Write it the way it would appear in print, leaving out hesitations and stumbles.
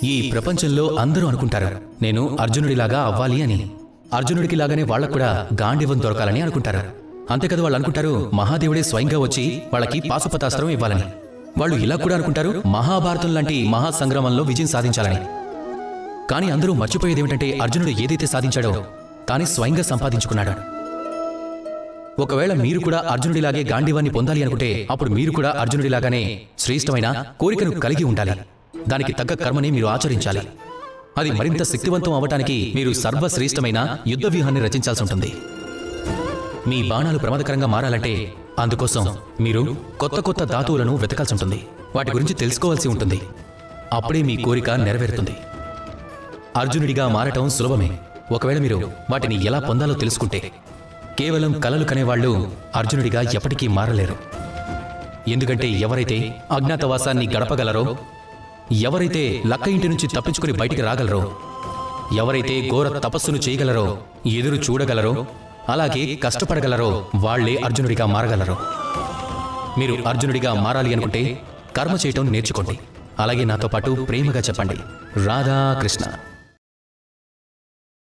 ఈ ప్రపంచంలో అందరూ అనుకుంటారు నేను అర్జునుడిలాగా అవ్వాలి అని. అర్జునుడికి లాగానే వాళ్ళకు కూడా గాంధీవం దొరకాలని అనుకుంటారు. అంతేకాదు వాళ్ళు అనుకుంటారు మహాదేవుడే స్వయంగా వచ్చి వాళ్ళకి పాశుపతాస్త్రం ఇవ్వాలని. వాళ్ళు ఇలా కూడా అనుకుంటారు మహాభారతం లాంటి మహాసంగ్రామంలో విజయం సాధించాలని. కానీ అందరూ మర్చిపోయేది ఏమిటంటే అర్జునుడు ఏదైతే సాధించాడో తానే స్వయంగా సంపాదించుకున్నాడు. ఒకవేళ మీరు కూడా అర్జునుడిలాగే గాంధీవాన్ని పొందాలి అనుకుంటే అప్పుడు మీరు కూడా అర్జునుడిలాగానే శ్రేష్టమైన కోరికను కలిగి ఉండాలి. దానికి తగ్గ కర్మని మీరు ఆచరించాలి. అది మరింత శక్తివంతం అవ్వటానికి మీరు సర్వశ్రేష్టమైన యుద్ధ వ్యూహాన్ని రచించాల్సి ఉంటుంది. మీ బాణాలు ప్రమాదకరంగా మారాలంటే అందుకోసం మీరు కొత్త కొత్త ధాతువులను వెతకాల్సి ఉంటుంది. వాటి గురించి తెలుసుకోవాల్సి ఉంటుంది. అప్పుడే మీ కోరిక నెరవేరుతుంది. అర్జునుడిగా మారటం సులభమే, ఒకవేళ మీరు వాటిని ఎలా పొందాలో తెలుసుకుంటే. కేవలం కలలు కనేవాళ్లు అర్జునుడిగా ఎప్పటికీ మారలేరు. ఎందుకంటే ఎవరైతే అజ్ఞాతవాసాన్ని గడపగలరో, ఎవరైతే లక్క ఇంటి నుంచి తప్పించుకుని బయటికి రాగలరో, ఎవరైతే ఘోర తపస్సును చేయగలరో, ఎదురు చూడగలరో, అలాగే కష్టపడగలరో వాళ్లే అర్జునుడిగా మారగలరు. మీరు అర్జునుడిగా మారాలి అనుకుంటే కర్మ చేయటం నేర్చుకోండి. అలాగే నాతో పాటు ప్రేమగా చెప్పండి, రాధా కృష్ణ.